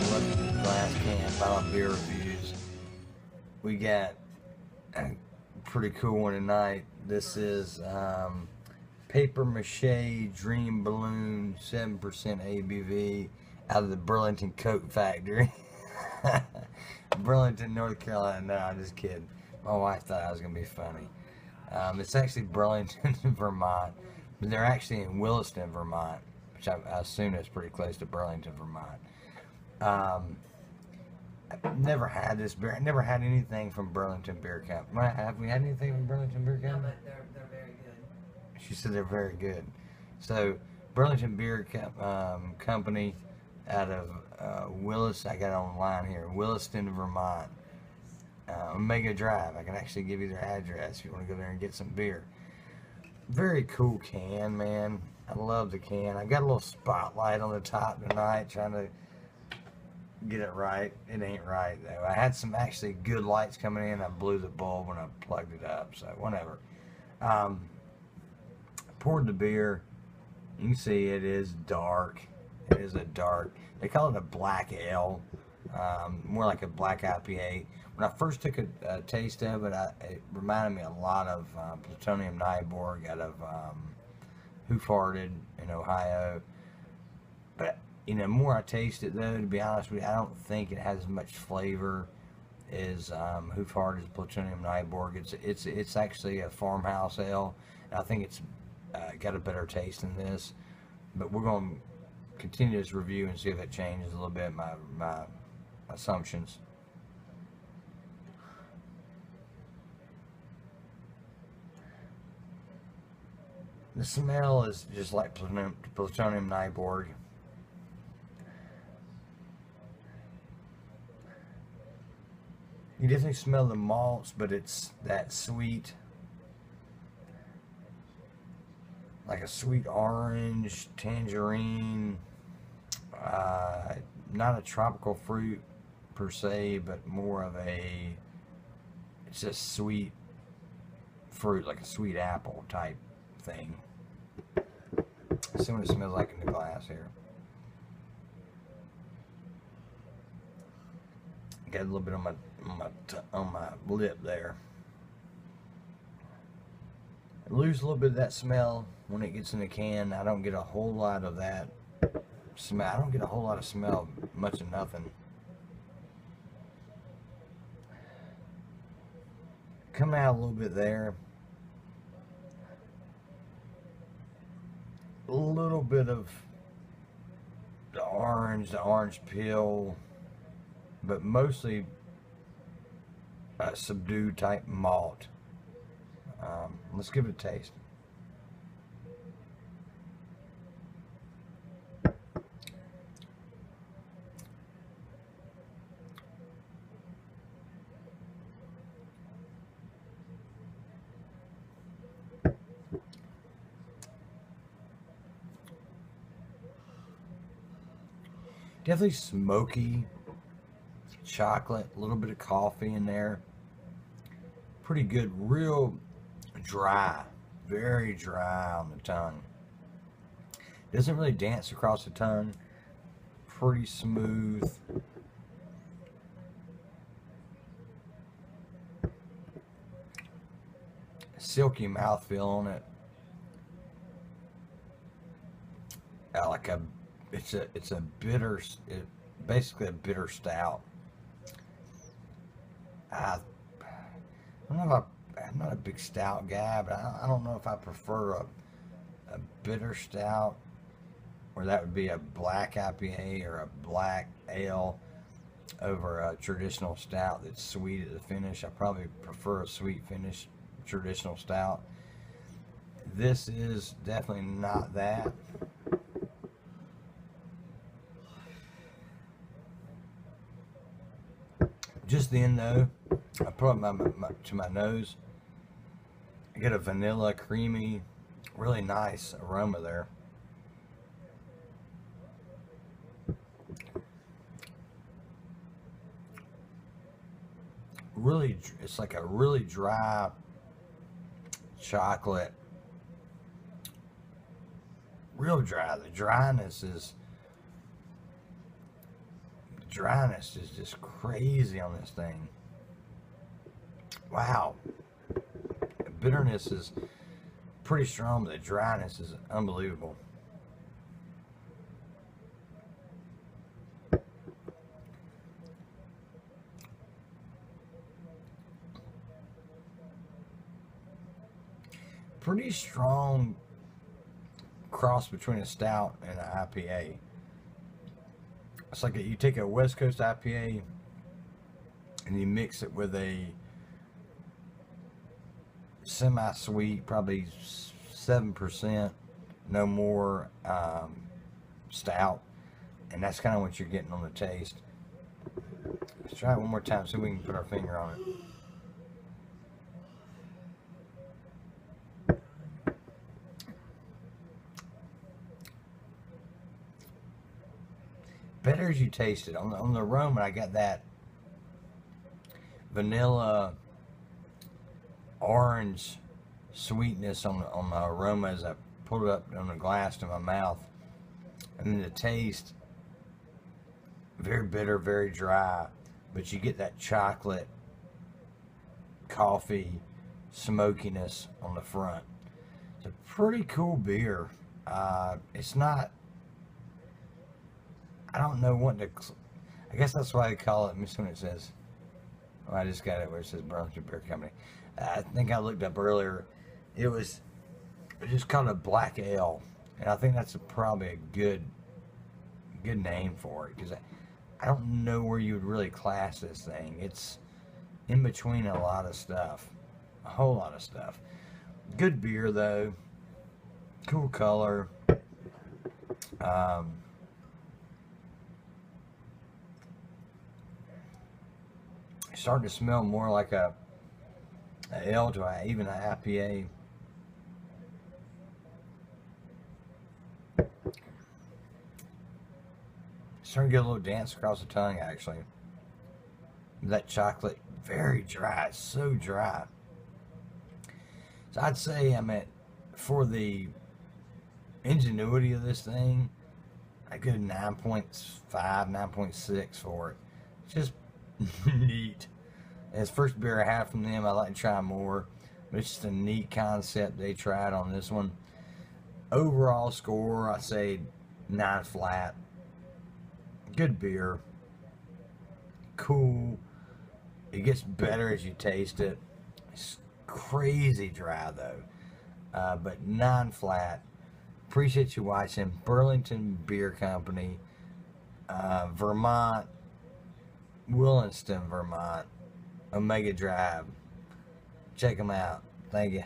Look at the glass can, bottle beer reviews. We got a pretty cool one tonight. This is Paper Mache Dream Balloon, 7% ABV, out of the Burlington Coat Factory. Burlington, North Carolina. No, I'm just kidding. My wife thought I was going to be funny. It's actually Burlington, Vermont, but they're actually in Williston, Vermont, which I assume is pretty close to Burlington, Vermont. I've never had this beer. I never had anything from Burlington Beer Company. Have we had anything from Burlington Beer Company? No, but they're very good. She said they're very good. So, Burlington Beer Company out of Willis. I got it online here. Williston, Vermont. Omega Drive. I can actually give you their address if you want to go there and get some beer. Very cool can, man. I love the can. I've got a little spotlight on the top tonight, trying to get it right. It ain't right though. I had some actually good lights coming in. I blew the bulb when I plugged it up, so whatever. Poured the beer. You can see it is dark. It is a dark. They call it a black ale, more like a black IPA. When I first took a taste of it, it reminded me a lot of Plutonium Nyborg out of Who Farted in Ohio. But you know, more I taste it though, to be honest with you, I don't think it has as much flavor as Who Farted, Plutonium Nyborg. It's actually a farmhouse ale. And I think it's got a better taste than this. But we're going to continue this review and see if it changes a little bit my assumptions. The smell is just like Plutonium Nyborg. You definitely smell the malts, but it's that sweet, like a sweet orange, tangerine, not a tropical fruit per se, but more of it's just sweet fruit, like a sweet apple type thing. Let's see what it smells like in the glass here. Got a little bit on my lip there. I lose a little bit of that smell when it gets in the can. I don't get a whole lot of that smell. I don't get a whole lot of smell, much of nothing. Coming out a little bit there. A little bit of the orange peel, but mostly a subdued type malt. Let's give it a taste. Definitely smoky, chocolate, a little bit of coffee in there. Pretty good, real dry, very dry on the tongue. Doesn't really dance across the tongue. Pretty smooth. Silky mouthfeel on it. It's a bitter, basically a bitter stout. I don't know if I'm not a big stout guy, but I don't know if I prefer a bitter stout, or that would be a black IPA or a black ale, over a traditional stout that's sweet at the finish. I probably prefer a sweet finish traditional stout. This is definitely not that. Just then though, I put it to my nose. I get a vanilla, creamy, really nice aroma there. Really, it's like a really dry chocolate. Real dry. The dryness is dryness is just crazy on this thing. Wow. The bitterness is pretty strong, but the dryness is unbelievable. Pretty strong cross between a stout and an IPA. It's like you take a West Coast IPA and you mix it with a semi-sweet, probably 7%, no more, stout, and that's kind of what you're getting on the taste. Let's try it one more time, see if we can put our finger on it. Better as you taste it. On the aroma, I got that vanilla orange sweetness on the aroma as I pulled it up on the glass to my mouth. And then the taste, very bitter, very dry, but you get that chocolate, coffee, smokiness on the front. It's a pretty cool beer. It's not, I don't know what to, I guess that's why they call it, let me see what it says. Oh, I just got it where it says Burlington Beer Company. I think I looked up earlier, it was just called a black ale. And I think that's probably a good name for it, because I don't know where you would really class this thing. It's in between a lot of stuff, a whole lot of stuff. Good beer though, cool color. Starting to smell more like a ale to even an IPA. Starting to get a little dance across the tongue, actually. That chocolate, very dry, so dry. So I'd say, for the ingenuity of this thing, I go 9.5, 9.6 for it. It's just neat. It's the first beer I have from them. I'd like to try more, but it's just a neat concept they tried on this one. Overall score, I say 9 flat. Good beer. Cool. It gets better as you taste it. It's crazy dry though, but 9 flat. Appreciate you watching. Burlington Beer Company, Vermont, Williston, Vermont, Omega Drive. Check them out. Thank you.